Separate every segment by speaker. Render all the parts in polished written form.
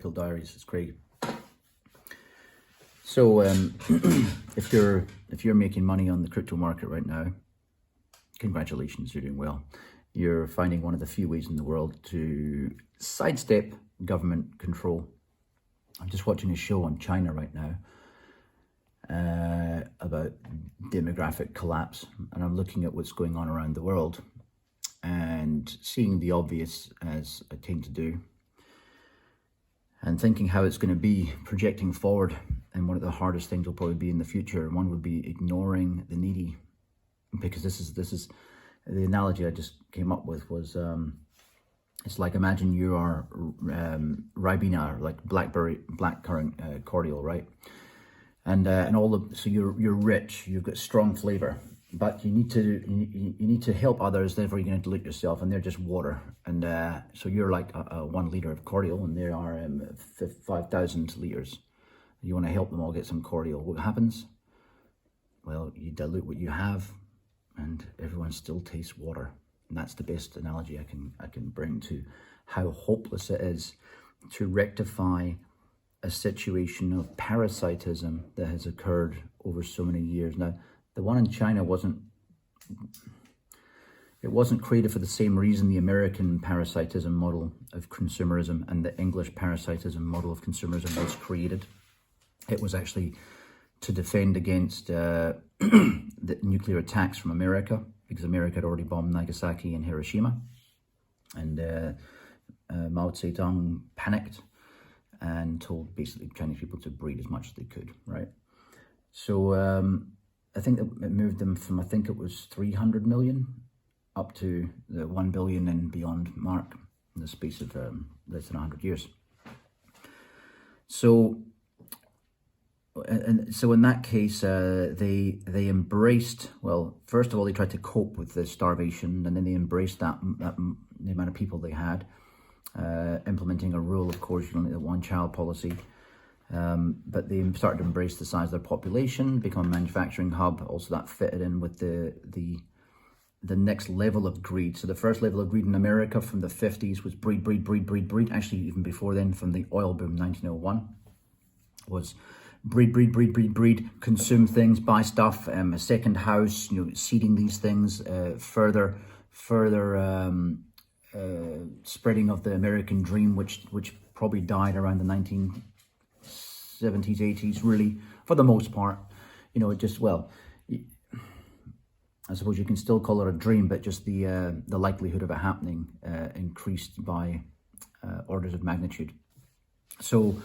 Speaker 1: Political Diaries. It's great. So if you're making money on the crypto market right now, congratulations, you're doing well. You're finding one of the few ways in the world to sidestep government control. I'm just watching a show on China right now about demographic collapse, and I'm looking at what's going on around the world and seeing the obvious, as I tend to do, and thinking how it's going to be projecting forward. And one of the hardest things will probably be in the future. One would be ignoring the needy, because this is the analogy I just came up with was it's like, imagine you are Ribena, like blackcurrant cordial, right? And so you're rich, you've got strong flavor, but you need to help others. Therefore, you're going to dilute yourself, and they're just water. And so you're like a 1 liter of cordial, and there are 5,000 liters. You want to help them all get some cordial. What happens? Well, you dilute what you have, and everyone still tastes water. And that's the best analogy I can bring to how hopeless it is to rectify a situation of parasitism that has occurred over so many years. Now, the one in China wasn't created for the same reason the American parasitism model of consumerism and the English parasitism model of consumerism was created. It was actually to defend against the nuclear attacks from America, because America had already bombed Nagasaki and Hiroshima, and Mao Zedong panicked and told basically Chinese people to breed as much as they could, right? So I think that it moved them from, I think it was 300 million up to the 1 billion and beyond mark in the space of less than 100 years. So in that case, they embraced, well, first of all, they tried to cope with the starvation, and then they embraced that the amount of people they had, implementing a rule, of course, the one-child policy. But they started to embrace the size of their population, become a manufacturing hub. Also, that fitted in with the next level of greed. So the first level of greed in America from the 50s was breed. Actually, even before then, from the oil boom, 1901, was breed, consume things, buy stuff, a second house, seeding these things, further spreading of the American dream, which probably died around the 1970s, 80s, really, for the most part. It just, well, I suppose you can still call it a dream, but just the likelihood of it happening increased by orders of magnitude. So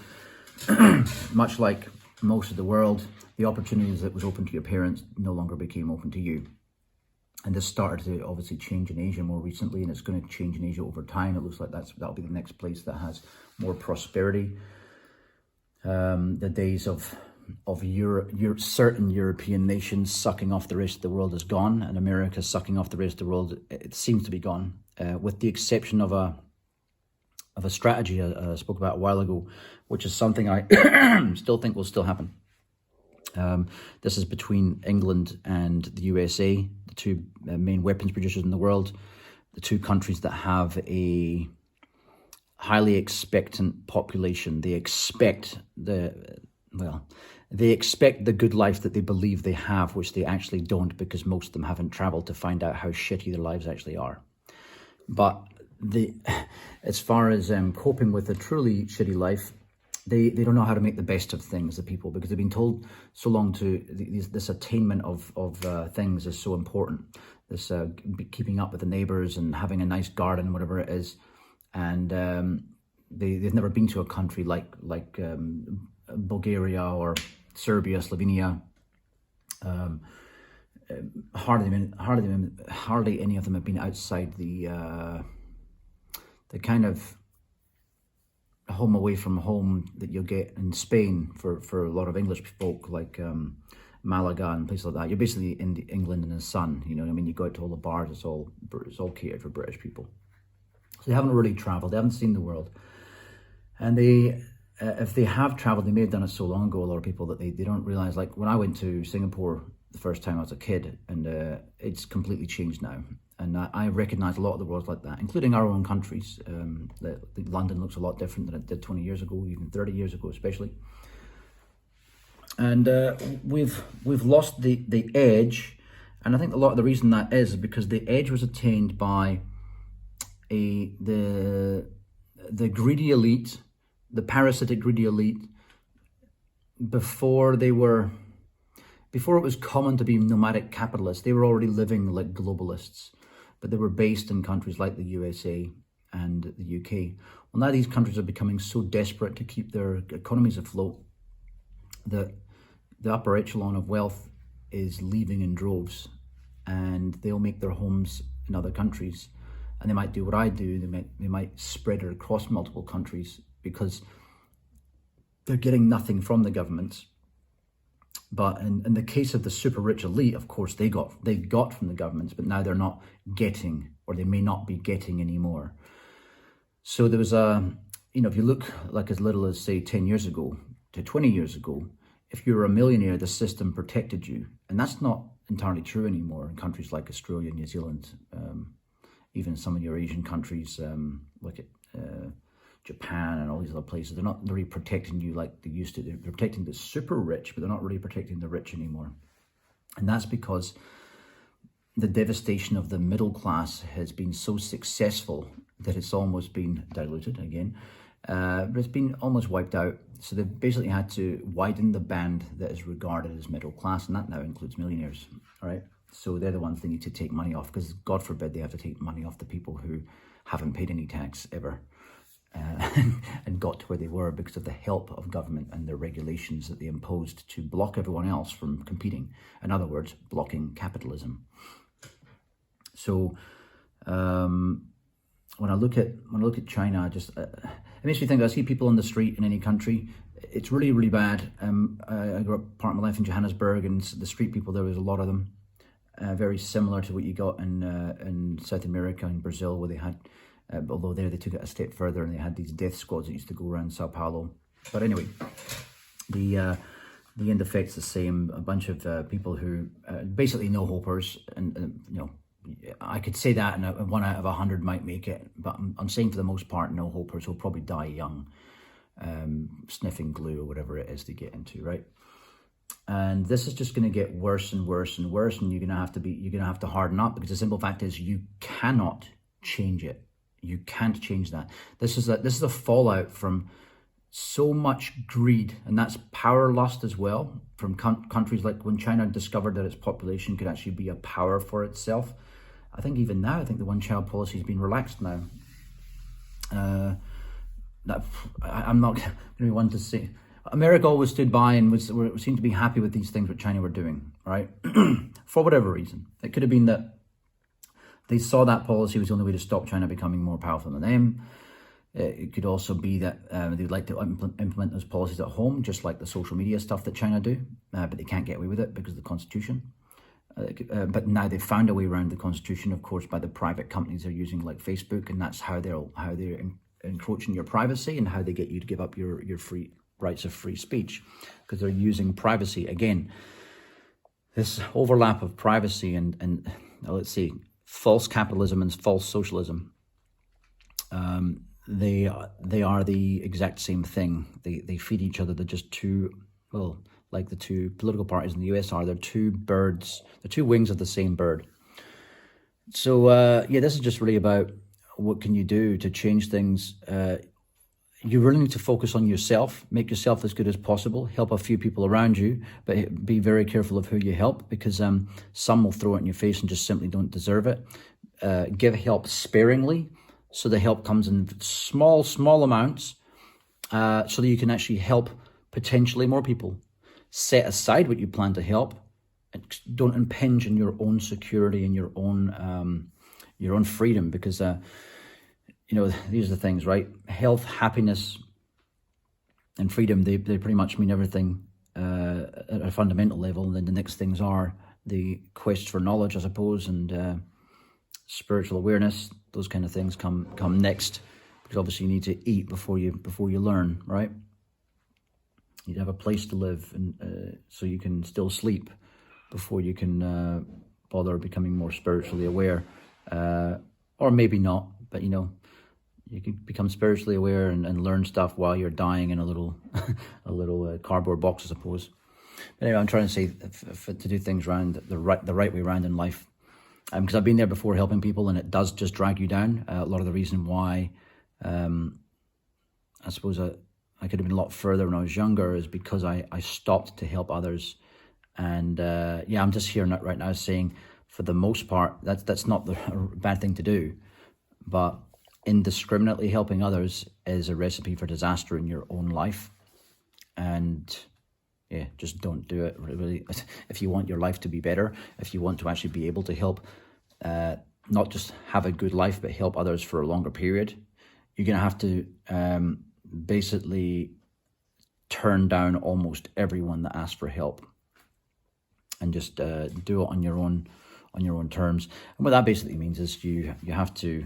Speaker 1: much like most of the world, the opportunities that was open to your parents no longer became open to you. And this started to obviously change in Asia more recently, and it's going to change in Asia over time. It looks like that'll be the next place that has more prosperity. The days of certain European nations sucking off the rest of the world is gone, and America sucking off the rest of the world, it seems to be gone, with the exception of a strategy I spoke about a while ago, which is something I still think will still happen. This is between England and the USA, the two main weapons producers in the world, the two countries that have a highly expectant population. They expect the good life that they believe they have, which they actually don't, because most of them haven't traveled to find out how shitty their lives actually are. But as far as coping with a truly shitty life, they don't know how to make the best of things, the people, because they've been told so long this attainment of things is so important. This keeping up with the neighbors and having a nice garden, whatever it is. And they've never been to a country like Bulgaria or Serbia, Slovenia. Hardly any of them have been outside the kind of home away from home that you'll get in Spain for a lot of English folk, like Malaga and places like that. You're basically in England in the sun, you know what I mean? You go out to all the bars, it's all catered for British people. So they haven't really traveled, they haven't seen the world. And if they have traveled, they may have done it so long ago, a lot of people, that they don't realize, like when I went to Singapore the first time I was a kid, and it's completely changed now. And I recognise a lot of the world's like that, including our own countries. London looks a lot different than it did 20 years ago, even 30 years ago especially. And we've lost the edge, and I think a lot of the reason that is because the edge was attained by the greedy elite, the parasitic greedy elite, before it was common to be nomadic capitalists. They were already living like globalists, but they were based in countries like the USA and the UK. Well, now these countries are becoming so desperate to keep their economies afloat that the upper echelon of wealth is leaving in droves, and they'll make their homes in other countries, and they might do what I do. They might spread it across multiple countries because they're getting nothing from the governments. But in the case of the super rich elite, of course, they got from the governments, but now they're not getting, or they may not be getting anymore. So there was if you look like as little as say 10 years ago to 20 years ago, if you were a millionaire, the system protected you. And that's not entirely true anymore in countries like Australia, New Zealand, even some of your Asian countries, like Japan and all these other places. They're not really protecting you like they used to. They're protecting the super rich, but they're not really protecting the rich anymore. And that's because the devastation of the middle class has been so successful that it's almost been diluted again. But it's been almost wiped out. So they've basically had to widen the band that is regarded as middle class, and that now includes millionaires, all right? So they're the ones they need to take money off, because God forbid they have to take money off the people who haven't paid any tax ever and got to where they were because of the help of government and the regulations that they imposed to block everyone else from competing. In other words, blocking capitalism. So when I look at China, it makes me think. I see people on the street in any country. It's really, really bad. I grew up part of my life in Johannesburg, and the street people there was a lot of them, very similar to what you got in South America and Brazil, where they had, although there they took it a step further and they had these death squads that used to go around Sao Paulo. But anyway, the end effect's the same. A bunch of people who basically no hopers, and I could say that, and 1 out of 100 might make it, but I'm saying for the most part, no hopers will probably die young, sniffing glue or whatever it is they get into, right? And this is just going to get worse and worse and worse, and you're going to have to harden up, because the simple fact is you cannot change it. You can't change that. This is a fallout from so much greed, and that's power lust as well, from countries like when China discovered that its population could actually be a power for itself. I think even now, the one-child policy has been relaxed now. I'm not going to be one to say. America always stood by and seemed to be happy with these things that China were doing, right? For whatever reason. It could have been that they saw that policy was the only way to stop China becoming more powerful than them. It could also be that they'd like to implement those policies at home, just like the social media stuff that China do, but they can't get away with it because of the constitution. But now they've found a way around the constitution, of course, by the private companies they're using, like Facebook, and that's how they're encroaching your privacy and how they get you to give up your free rights of free speech, because they're using privacy again. This overlap of privacy and let's see, false capitalism and false socialism. They are the exact same thing. They feed each other. They're just two, well, like the two political parties in the US are. They're two birds. They're two wings of the same bird. So this is just really about what can you do to change things. You really need to focus on yourself, make yourself as good as possible, help a few people around you, but be very careful of who you help, because some will throw it in your face and just simply don't deserve it. Give help sparingly, so the help comes in small amounts, so that you can actually help potentially more people. Set aside what you plan to help, and don't impinge on your own security and your own freedom, because these are the things, right? Health, happiness, and freedom, they pretty much mean everything at a fundamental level. And then the next things are the quest for knowledge, I suppose, and spiritual awareness. Those kind of things come next, because obviously you need to eat before you learn, right? You need to have a place to live, and so you can still sleep before you can bother becoming more spiritually aware. or maybe not, but you know, you can become spiritually aware and learn stuff while you're dying in a little a little cardboard box, I suppose. But anyway, I'm trying to say to do things around the right way around in life, because I've been there before helping people, and it does just drag you down. A lot of the reason why I suppose I could have been a lot further when I was younger is because I stopped to help others. And yeah, I'm just here right now saying, for the most part, that's not the bad thing to do, but indiscriminately helping others is a recipe for disaster in your own life. And yeah, just don't do it, really. If you want your life to be better, if you want to actually be able to help, not just have a good life, but help others for a longer period, you're going to have to basically turn down almost everyone that asks for help, and just do it on your own terms. And what that basically means is you have to,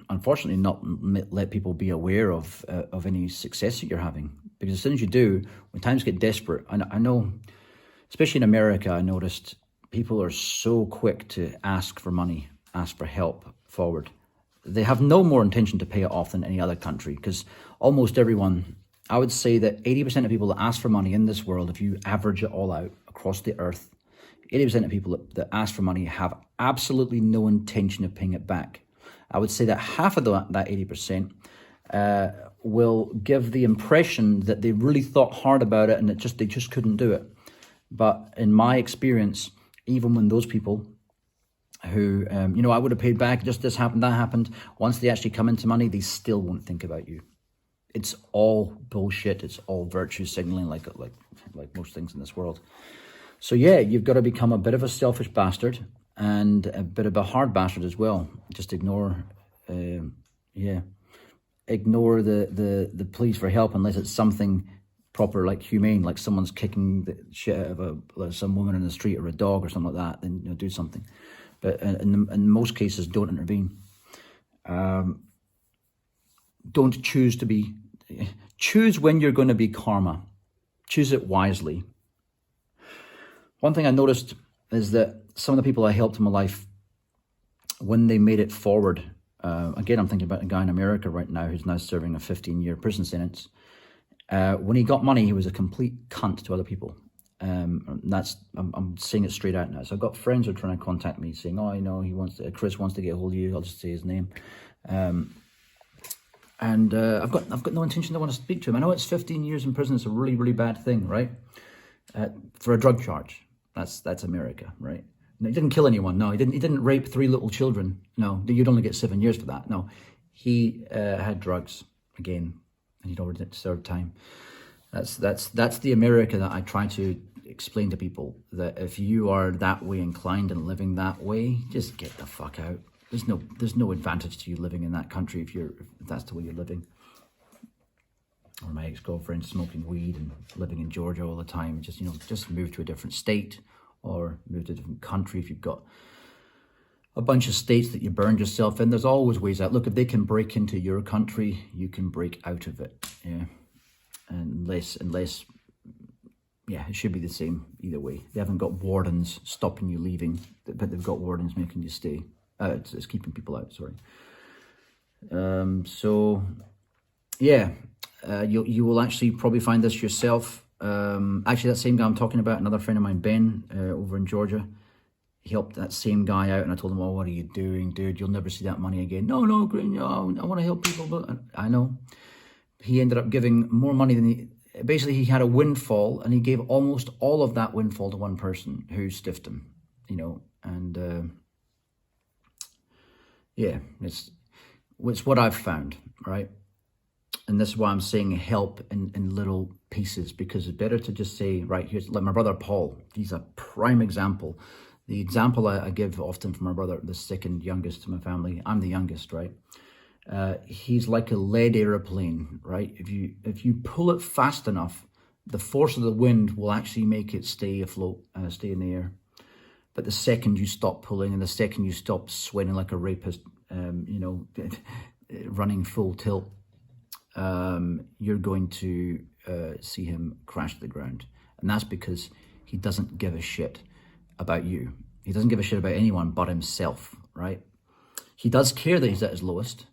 Speaker 1: unfortunately, not let people be aware of any success that you're having, because as soon as you do, when times get desperate, I know, especially in America, I noticed people are so quick to ask for money, ask for help forward. They have no more intention to pay it off than any other country, because almost everyone, I would say that 80% of people that ask for money in this world, if you average it all out across the earth, 80% of people that ask for money have absolutely no intention of paying it back. I would say that half of that 80% will give the impression that they really thought hard about it and they just couldn't do it. But in my experience, even when those people who, I would have paid back, just this happened, that happened, once they actually come into money, they still won't think about you. It's all bullshit. It's all virtue signaling, like most things in this world. So yeah, you've got to become a bit of a selfish bastard and a bit of a hard bastard as well. Just ignore the pleas for help unless it's something proper, like humane, like someone's kicking the shit out of some woman in the street or a dog or something like that. Then do something. But in most cases, don't intervene. Don't choose when you're going to be karma. Choose it wisely. One thing I noticed is that some of the people I helped in my life, when they made it forward, again, I'm thinking about a guy in America right now who's now serving a 15-year prison sentence. When he got money, he was a complete cunt to other people. I'm saying it straight out now. So I've got friends who are trying to contact me saying, Chris wants to get a hold of you. I'll just say his name. And I've got no intention to want to speak to him. I know it's 15 years in prison. It's a really, really bad thing, right? For a drug charge. That's America, right? No, he didn't kill anyone. No, he didn't rape 3 little children. No, you'd only get 7 years for that. No, he had drugs again, and he'd already served time. That's the America that I try to explain to people, that if you are that way inclined and living that way, just get the fuck out. There's no advantage to you living in that country if that's the way you're living. Or my ex-girlfriend smoking weed and living in Georgia all the time. Just move to a different state or move to a different country. If you've got a bunch of states that you burned yourself in, there's always ways out. Look, if they can break into your country, you can break out of it. Yeah, unless it should be the same either way. They haven't got wardens stopping you leaving, but they've got wardens making you stay. It's keeping people out. Sorry. You will actually probably find this yourself. Actually, that same guy I'm talking about, another friend of mine, Ben, over in Georgia, he helped that same guy out, and I told him, what are you doing, dude? You'll never see that money again. No, Green, I want to help people, but I know. He ended up giving more money than basically he had a windfall, and he gave almost all of that windfall to one person who stiffed him, and it's what I've found, right? And this is why I'm saying help in little pieces, because it's better to just say, right, here's, like my brother Paul, he's a prime example. The example I give often for my brother, the second youngest to my family, I'm the youngest, right? He's like a lead airplane, right? If you pull it fast enough, the force of the wind will actually make it stay afloat, stay in the air. But the second you stop pulling and the second you stop sweating like a rapist, running full tilt, you're going to see him crash to the ground. And that's because he doesn't give a shit about you. He doesn't give a shit about anyone but himself, right? He does care that he's at his lowest,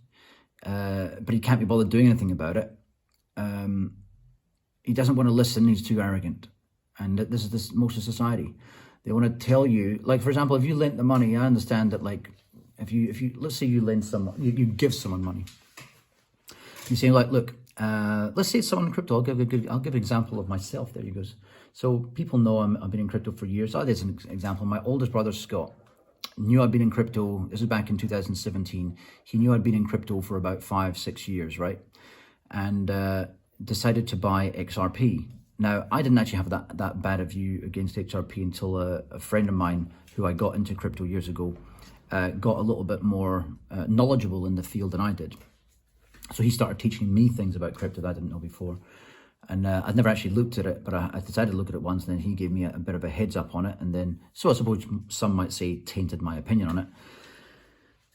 Speaker 1: but he can't be bothered doing anything about it. He doesn't want to listen. He's too arrogant. And this is most of society. They want to tell you, like, for example, if you lent the money, I understand that, like, if you let's say you lend someone, you give someone money. You say, like, look, let's say it's someone in crypto. I'll give an example of myself. There he goes. So people know I've been in crypto for years. There's an example. My oldest brother, Scott, knew I'd been in crypto. This was back in 2017. He knew I'd been in crypto for about 5-6 years, right? And decided to buy XRP. Now, I didn't actually have that bad a view against XRP until a friend of mine who I got into crypto years ago got a little bit more knowledgeable in the field than I did. So he started teaching me things about crypto that I didn't know before. And I'd never actually looked at it, but I decided to look at it once, and then he gave me a bit of a heads up on it. And then, so I suppose some might say tainted my opinion on it.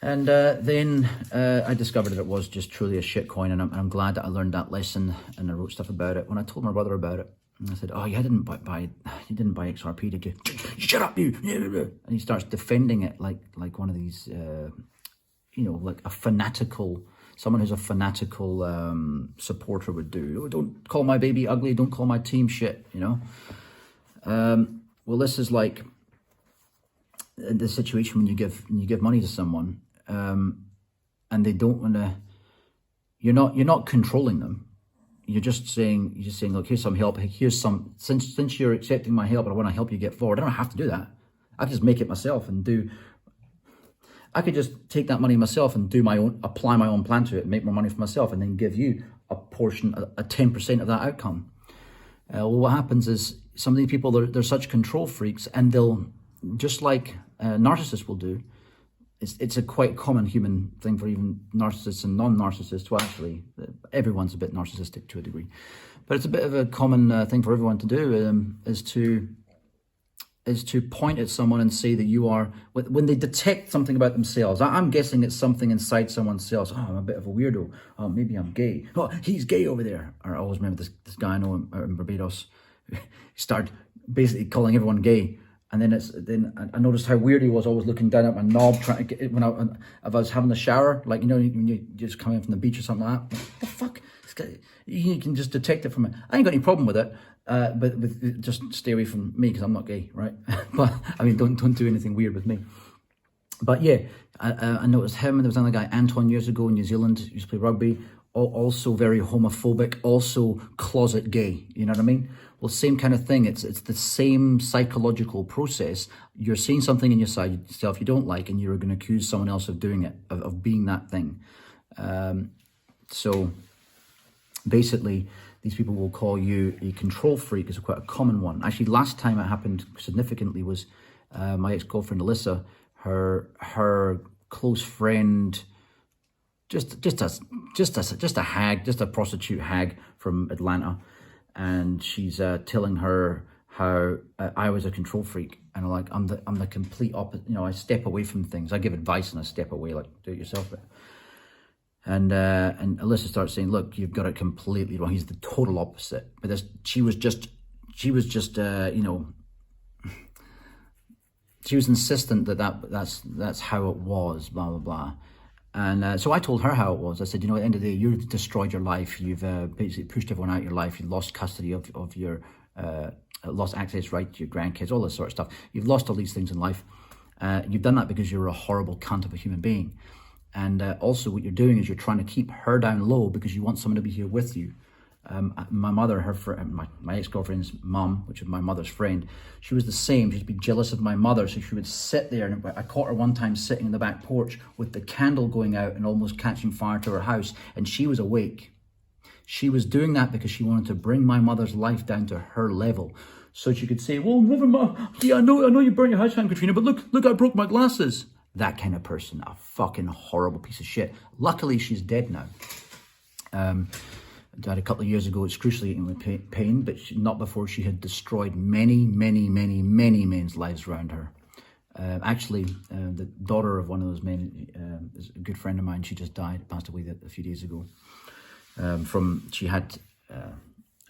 Speaker 1: And then I discovered that it was just truly a shit coin, and I'm glad that I learned that lesson, and I wrote stuff about it. When I told my brother about it, and I said, "Oh, you didn't buy XRP, did you? Shut up, you!" And he starts defending it like one of these, like a fanatical. Someone who's a fanatical supporter would do. Oh, don't call my baby ugly. Don't call my team shit. Well, this is like the situation when you give money to someone, and they don't want to. You're not controlling them. You're just saying, look, here's some help. Here's some. Since you're accepting my help, and I want to help you get forward. I don't have to do that. I can just make it myself and do. I could just take that money myself and apply my own plan to it, and make more money for myself, and then give you a portion, a 10% of that outcome. Well, what happens is some of these people, they're such control freaks, and they'll, just like narcissists will do, it's a quite common human thing for even narcissists and non-narcissists to actually, everyone's a bit narcissistic to a degree, but it's a bit of a common thing for everyone to do, is to point at someone and say that you are, when they detect something about themselves, I'm guessing it's something inside someone's cells. Oh, I'm a bit of a weirdo. Oh, maybe I'm gay. Oh, he's gay over there. Or I always remember this guy I know in Barbados. He started basically calling everyone gay. And then I noticed how weird he was, always looking down at my knob, trying to get it if I was having a shower, like, when you just come in from the beach or something like that. What the fuck? This guy, you can just detect it from it. I ain't got any problem with it. But just stay away from me because I'm not gay, right? But I mean, don't do anything weird with me. But yeah, I noticed him, and there was another guy, Anton, years ago in New Zealand, used to play rugby, also very homophobic, also closet gay. You know what I mean? Well, same kind of thing. It's the same psychological process. You're seeing something in yourself you don't like, and you're going to accuse someone else of doing it, of being that thing. So basically, these people will call you a control freak. Is quite a common one. Actually, last time it happened significantly was my ex-girlfriend Alyssa, her close friend, just a hag, just a prostitute hag from Atlanta, and she's telling her how I was a control freak, and I'm the complete opposite. I step away from things. I give advice and I step away, like, do it yourself. And Alyssa starts saying, "Look, you've got it completely wrong. He's the total opposite." But she was insistent that's how it was, blah blah blah. And so I told her how it was. I said, at the end of the day, you've destroyed your life. You've basically pushed everyone out of your life. You've lost custody of your, lost access right to your grandkids, all this sort of stuff. You've lost all these things in life. You've done that because you're a horrible cunt of a human being. And also what you're doing is you're trying to keep her down low because you want someone to be here with you. My mother, my ex-girlfriend's mum, which is my mother's friend, she was the same. She'd be jealous of my mother, so she would sit there, and I caught her one time sitting in the back porch with the candle going out and almost catching fire to her house, and she was awake. She was doing that because she wanted to bring my mother's life down to her level, so she could say, "Well, never mind. Yeah, I know you burned your house down, Katrina, but look, I broke my glasses." That kind of person, a fucking horrible piece of shit. Luckily, she's dead now. Died a couple of years ago, excruciatingly pain, but not before she had destroyed many, many, many, many men's lives around her. Actually, the daughter of one of those men is a good friend of mine. She just died, passed away a few days ago. She had a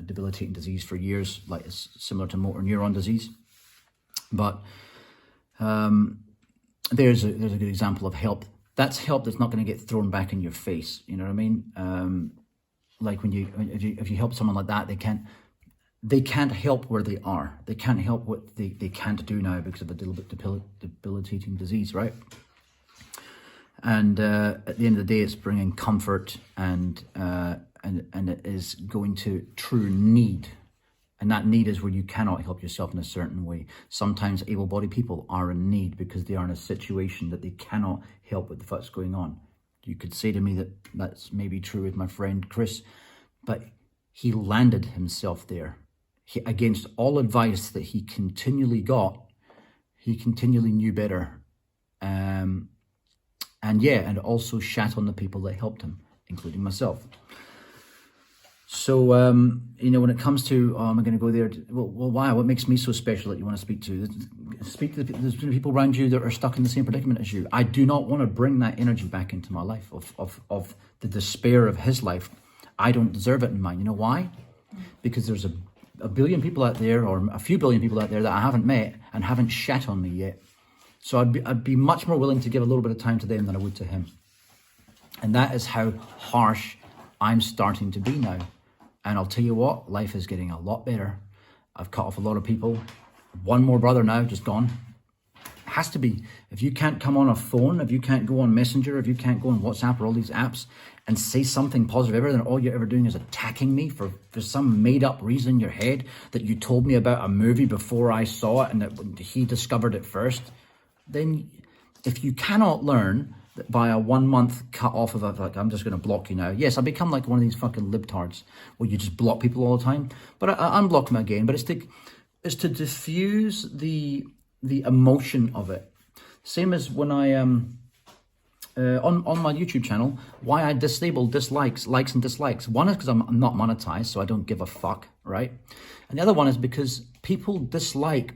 Speaker 1: debilitating disease for years, like similar to motor neuron disease. But There's a good example of help. That's help that's not going to get thrown back in your face. You know what I mean? Like if you help someone like that, they can't help where they are. They can't help what they can't do now because of a debilitating disease, right? And at the end of the day, it's bringing comfort and it is going to true need. And that need is where you cannot help yourself in a certain way. Sometimes able-bodied people are in need because they are in a situation that they cannot help with what's going on. You could say to me that that's maybe true with my friend Chris, but he landed himself there. Against all advice that he continually got, he continually knew better. And also shat on the people that helped him, including myself. So, when it comes to, am I going to go there? Well, why? What makes me so special that you want to speak to? Speak to the people around you that are stuck in the same predicament as you. I do not want to bring that energy back into my life of the despair of his life. I don't deserve it in mine. You know why? Because there's a billion people out there, or a few billion people out there that I haven't met and haven't shat on me yet. So I'd be much more willing to give a little bit of time to them than I would to him. And that is how harsh I'm starting to be now. And I'll tell you what, life is getting a lot better. I've cut off a lot of people. One more brother now, just gone. It has to be. If you can't come on a phone, if you can't go on Messenger, if you can't go on WhatsApp or all these apps and say something positive ever, then all you're ever doing is attacking me for some made up reason in your head that you told me about a movie before I saw it and that he discovered it first. Then if you cannot learn that by a 1 month cut off of it, like, I'm just going to block you now. Yes, I become like one of these fucking libtards where you just block people all the time. But I unblock them again. But it's to diffuse the emotion of it. Same as when I on my YouTube channel, why I disable likes and dislikes. One is because I'm not monetized, so I don't give a fuck, right? And the other one is because people dislike.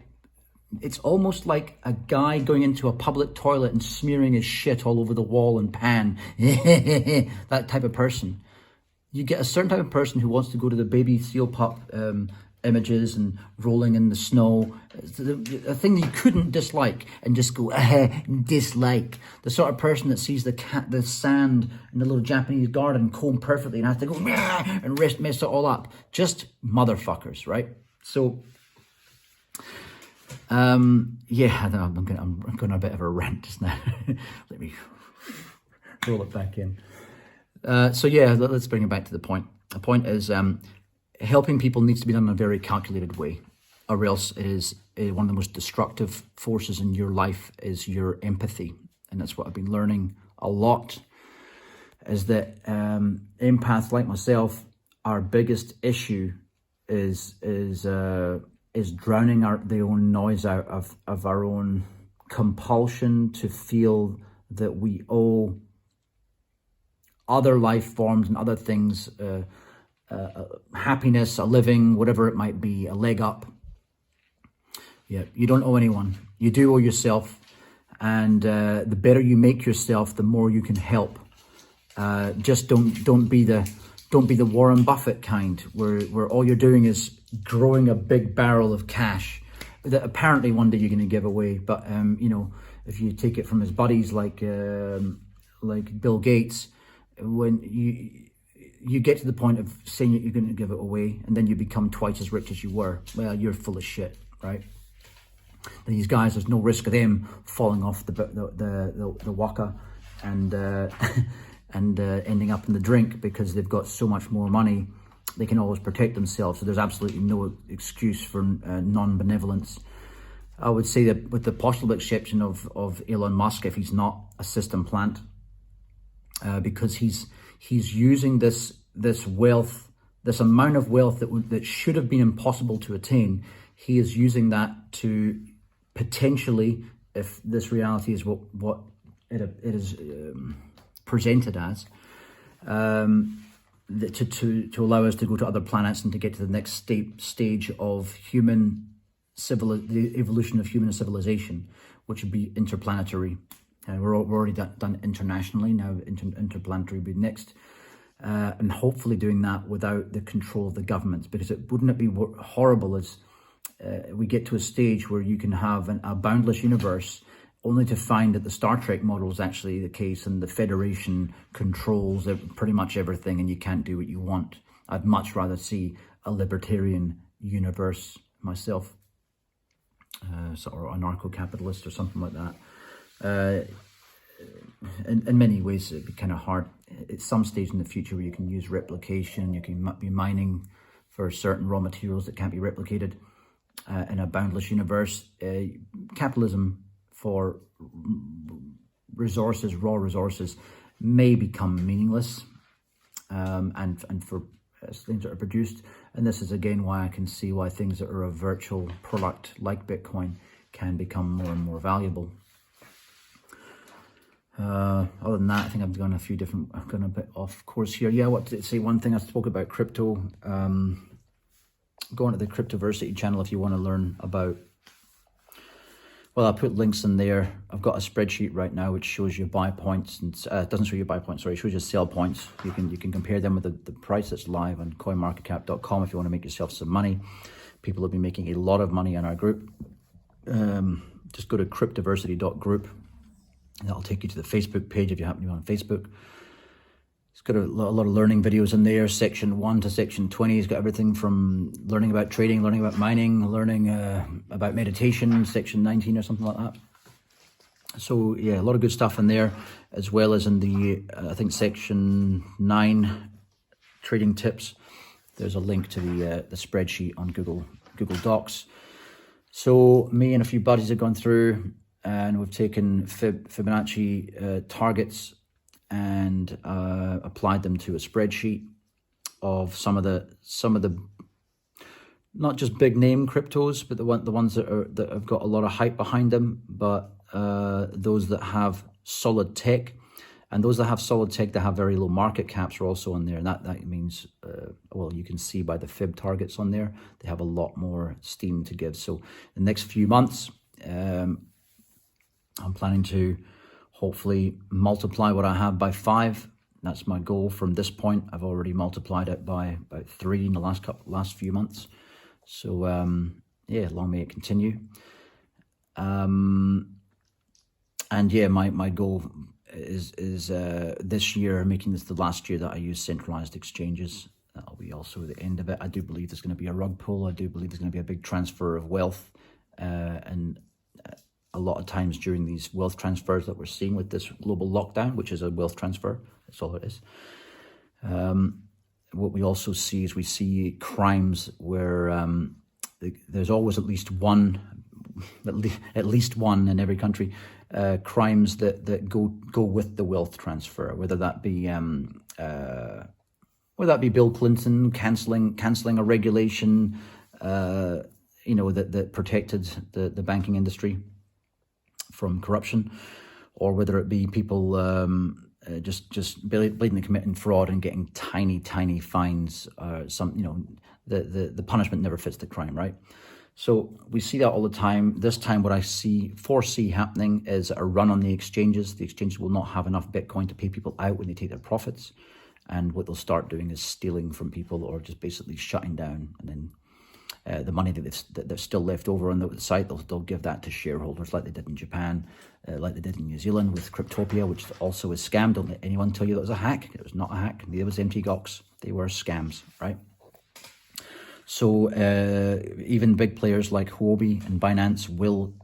Speaker 1: It's almost like a guy going into a public toilet and smearing his shit all over the wall and pan. That type of person. You get a certain type of person who wants to go to the baby seal pup images and rolling in the snow. A thing that you couldn't dislike and just go, dislike. The sort of person that sees the sand in the little Japanese garden combed perfectly and has to go and mess it all up. Just motherfuckers, right? So... I'm going on a bit of a rant just now. Let me roll it back in. Let's bring it back to the point. The point is helping people needs to be done in a very calculated way, or else it is one of the most destructive forces in your life is your empathy. And that's what I've been learning a lot, is that empaths like myself, our biggest issue is drowning the own noise out of our own compulsion to feel that we owe other life forms and other things happiness, a living, whatever it might be, a leg up. Yeah, you don't owe anyone. You do owe yourself, and the better you make yourself, the more you can help. Just don't be the Warren Buffett kind, where all you're doing is growing a big barrel of cash that apparently one day you're going to give away. But if you take it from his buddies like Bill Gates, when you get to the point of saying that you're going to give it away, and then you become twice as rich as you were, well, you're full of shit, right? These guys, there's no risk of them falling off the waka and ending up in the drink because they've got so much more money. They can always protect themselves. So there's absolutely no excuse for non-benevolence. I would say that with the possible exception of Elon Musk, if he's not a system plant, because he's using this wealth, this amount of wealth that should have been impossible to attain. He is using that to potentially, if this reality is what it is presented as, to allow us to go to other planets and to get to the next stage of the evolution of human civilization, which would be interplanetary. We're already done internationally, now interplanetary would be next, and hopefully doing that without the control of the governments, because wouldn't it be horrible as we get to a stage where you can have a boundless universe, only to find that the Star Trek model is actually the case, and the Federation controls pretty much everything, and you can't do what you want. I'd much rather see a libertarian universe myself, or anarcho-capitalist or something like that. In many ways, it'd be kind of hard at some stage in the future where you can use replication, you can be mining for certain raw materials that can't be replicated in a boundless universe. Capitalism for resources, raw resources, may become meaningless, and for things that are produced. And this is again why I can see why things that are a virtual product like Bitcoin can become more and more valuable. Other than that, I think I've gone a bit off course here. Yeah, what to say, one thing I spoke about crypto. Go onto the Cryptoversity channel if you want to learn about, well, I'll put links in there. I've got a spreadsheet right now which shows you buy points, and it doesn't show you buy points, sorry, it shows you sell points. You can compare them with the price that's live on coinmarketcap.com if you want to make yourself some money. People have been making a lot of money in our group. Just go to cryptoversity.group. That'll take you to the Facebook page if you happen to be on Facebook. It's got a lot of learning videos in there. Section 1 to section 20 has got everything from learning about trading, learning about mining, learning about meditation, section 19 or something like that. So yeah, a lot of good stuff in there, as well as in the, I think section 9, trading tips. There's a link to the spreadsheet on Google Docs. So me and a few buddies have gone through, and we've taken Fibonacci targets and applied them to a spreadsheet of some of the not just big name cryptos, but the ones that have got a lot of hype behind them, but those that have solid tech, and those that have solid tech that have very low market caps are also on there. And that means, well, you can see by the fib targets on there, they have a lot more steam to give. So the next few months, I'm planning to hopefully multiply what I have by 5. That's my goal from this point. I've already multiplied it by about 3 in the last few months. So yeah, long may it continue. And yeah, my goal is this year, making this the last year that I use centralized exchanges. That'll be also the end of it. I do believe there's going to be a rug pull. I do believe there's going to be a big transfer of wealth, and a lot of times during these wealth transfers that we're seeing with this global lockdown, which is a wealth transfer, that's all it is. What we also see is we see crimes where there's always at least one in every country, crimes that go with the wealth transfer, whether that be Bill Clinton canceling a regulation, that protected the banking industry from corruption, or whether it be people just blatantly committing fraud and getting tiny fines. The punishment never fits the crime, right? So we see that all the time. This time, what I foresee happening is a run on the exchanges. The exchanges will not have enough Bitcoin to pay people out when they take their profits, and what they'll start doing is stealing from people, or just basically shutting down, and then the money that's still left over on the site, they'll give that to shareholders, like they did in Japan, like they did in New Zealand with Cryptopia, which also is scam. Don't let anyone tell you that was a hack. It was not a hack. It was empty gox. They were scams, right? So even big players like Huobi and Binance will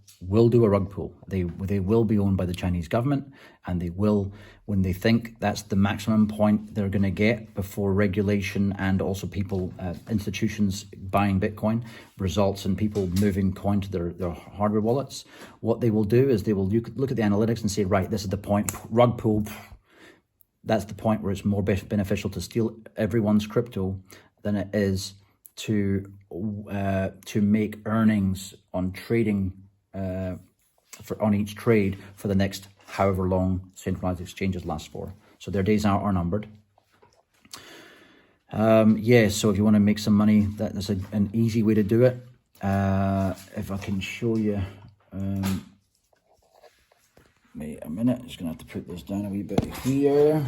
Speaker 1: do a rug pull. They will be owned by the Chinese government, and they will, when they think that's the maximum point they're going to get before regulation and also people, institutions buying Bitcoin results in people moving coin to their hardware wallets. What they will do is they will look at the analytics and say, right, this is the point, rug pull. That's the point where it's more beneficial to steal everyone's crypto than it is to make earnings on trading on each trade for the next however long centralized exchanges last for. So their days are numbered. Yeah, so if you want to make some money, that's an easy way to do it. If I can show you, wait a minute, just gonna have to put this down a wee bit here.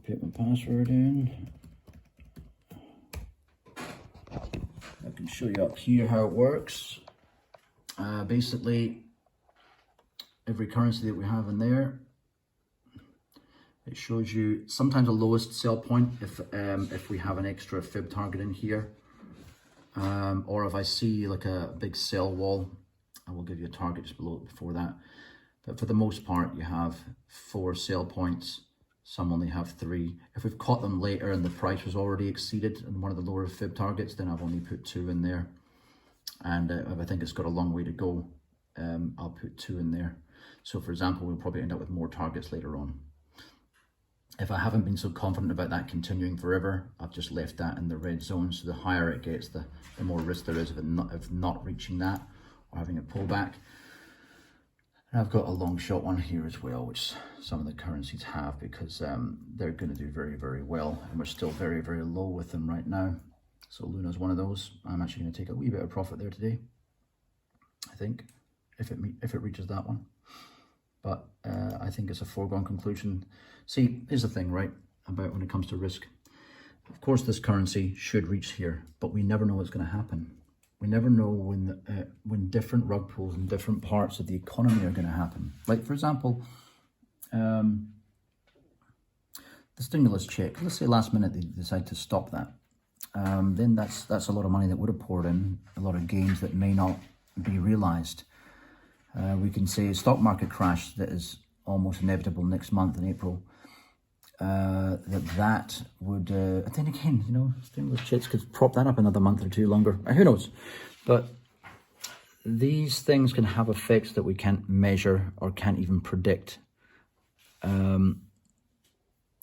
Speaker 1: Put my password in. can show you up here how it works. Basically, every currency that we have in there, it shows you sometimes the lowest sell point if we have an extra fib target in here, or if I see like a big sell wall, I will give you a target just below before that. But for the most part, you have 4 sell points. Some only have 3. If we've caught them later and the price was already exceeded in one of the lower fib targets, then I've only put 2 in there. And if I think it's got a long way to go, I'll put 2 in there. So for example, we'll probably end up with more targets later on. If I haven't been so confident about that continuing forever, I've just left that in the red zone. So the higher it gets, the more risk there is of not reaching that or having it pull back. And I've got a long shot one here as well, which some of the currencies have, because they're going to do very, very well. And we're still very, very low with them right now. So Luna's one of those. I'm actually going to take a wee bit of profit there today, I think, if it reaches that one. But I think it's a foregone conclusion. See, here's the thing, right, about when it comes to risk. Of course, this currency should reach here, but we never know what's going to happen. We never know when different rug pulls in different parts of the economy are going to happen. Like, for example, the stimulus check. Let's say last minute they decide to stop that. Then that's a lot of money that would have poured in, a lot of gains that may not be realized. We can say a stock market crash that is almost inevitable next month in April. That would, then again, you know, stimulus checks could prop that up another month or 2 longer. Who knows? But these things can have effects that we can't measure or can't even predict. Even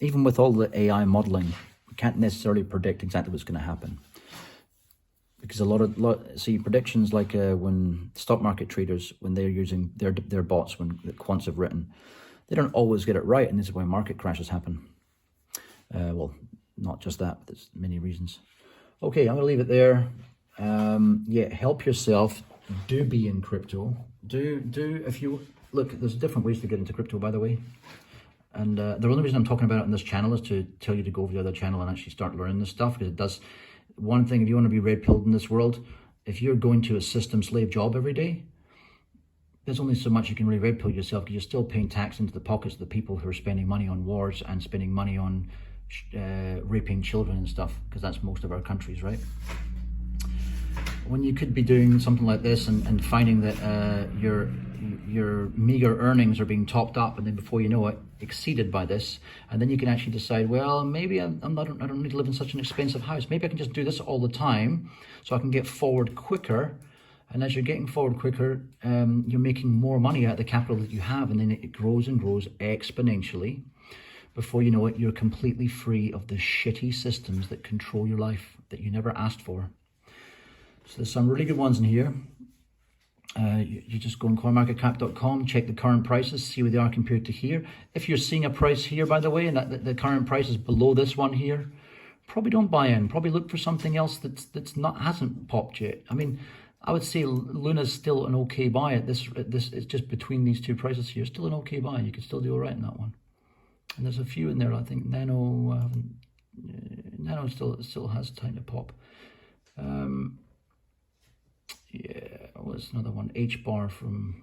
Speaker 1: with all the AI modeling, we can't necessarily predict exactly what's going to happen. Because see, predictions like when stock market traders, when they're using their bots, when the quants have written, they don't always get it right, and this is why market crashes happen. Well, not just that, but there's many reasons. Okay, I'm going to leave it there. Yeah, help yourself. Do be in crypto. If you look, there's different ways to get into crypto, by the way. And the only reason I'm talking about it on this channel is to tell you to go over the other channel and actually start learning this stuff, because it does. One thing, if you want to be red-pilled in this world, if you're going to a system slave job every day, there's only so much you can really red-pill yourself, because you're still paying tax into the pockets of the people who are spending money on wars and spending money on raping children and stuff, because that's most of our countries, right? When you could be doing something like this and finding that your meager earnings are being topped up, and then before you know it, exceeded by this, and then you can actually decide, well, maybe I don't need to live in such an expensive house. Maybe I can just do this all the time, so I can get forward quicker. And as you're getting forward quicker, you're making more money out of the capital that you have, and then it grows and grows exponentially. Before you know it, you're completely free of the shitty systems that control your life that you never asked for. So there's some really good ones in here. You just go on coinmarketcap.com, check the current prices, see where they are compared to here. If you're seeing a price here, by the way, and that the current price is below this one here, probably don't buy in. Probably look for something else hasn't popped yet. I mean, I would say Luna's still an okay buy at this. It's just between these 2 prices here. Still an okay buy. You could still do all right in that one. And there's a few in there. I think Nano still has time to pop. Yeah, what's another one? H bar from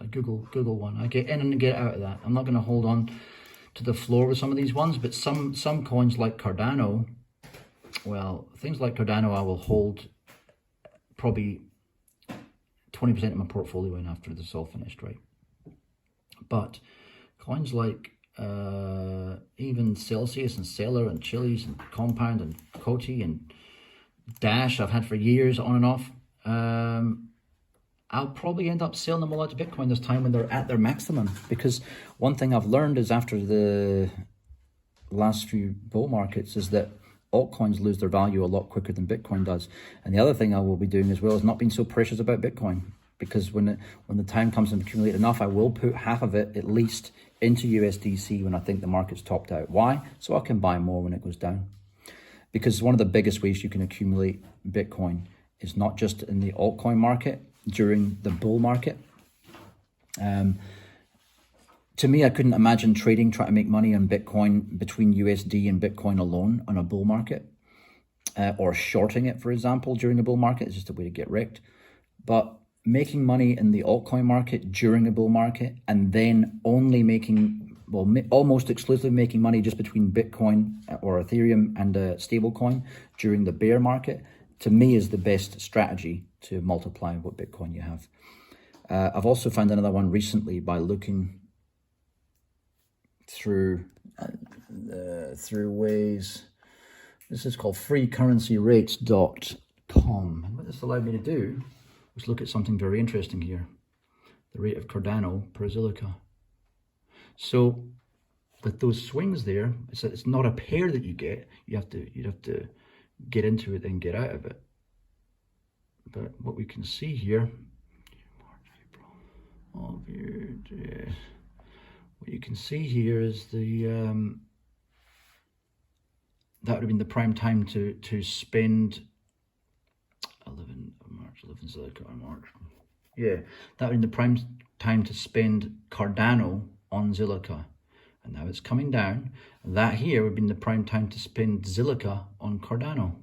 Speaker 1: a Google one. I get in and get out of that. I'm not going to hold on to the floor with some of these ones, but some coins like Cardano, well, things like Cardano I will hold probably 20% of my portfolio in after this is all finished, right? But coins like even Celsius and Stellar and Chili's and Compound and Coty and Dash I've had for years on and off. I'll probably end up selling them all out to Bitcoin this time when they're at their maximum, because one thing I've learned is after the last few bull markets is that altcoins lose their value a lot quicker than Bitcoin does. And the other thing I will be doing as well is not being so precious about Bitcoin, because when the time comes and accumulate enough, I will put half of it at least into USDC when I think the market's topped out. Why? So I can buy more when it goes down. Because one of the biggest ways you can accumulate Bitcoin is not just in the altcoin market during the bull market. To me, I couldn't imagine trying to make money on Bitcoin between USD and Bitcoin alone on a bull market. or shorting it, for example, during a bull market is just a way to get wrecked. But making money in the altcoin market during a bull market, and then only making, well, almost exclusively making money just between Bitcoin or Ethereum and a stable coin during the bear market, to me is the best strategy to multiply what Bitcoin you have. I've also found another one recently by looking through ways. This is called freecurrencyrates.com. And what this allowed me to do was look at something very interesting here. The rate of Cardano per Zilliqa. So with those swings there, it's not a pair that you get. You'd have to get into it and get out of it. But what we can see here, what you can see here is the that would have been the prime time to spend 11 Zilliqa or March. Yeah, that would have been the prime time to spend Cardano on Zilliqa. And now it's coming down. That here would have been the prime time to spend Zilliqa on Cardano.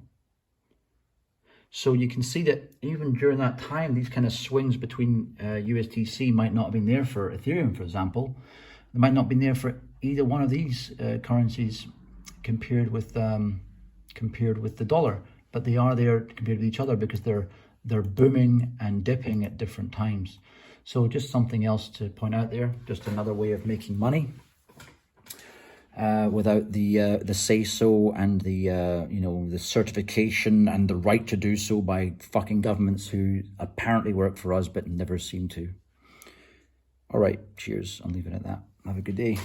Speaker 1: So you can see that even during that time, these kind of swings between USDC might not have been there for Ethereum, for example. They might not have been there for either one of these currencies compared with the dollar, but they are there compared with each other because they're booming and dipping at different times. So just something else to point out there, just another way of making money without the say-so and the the certification and the right to do so by fucking governments who apparently work for us but never seem to. All right, cheers. I'll leave it at that. Have a good day.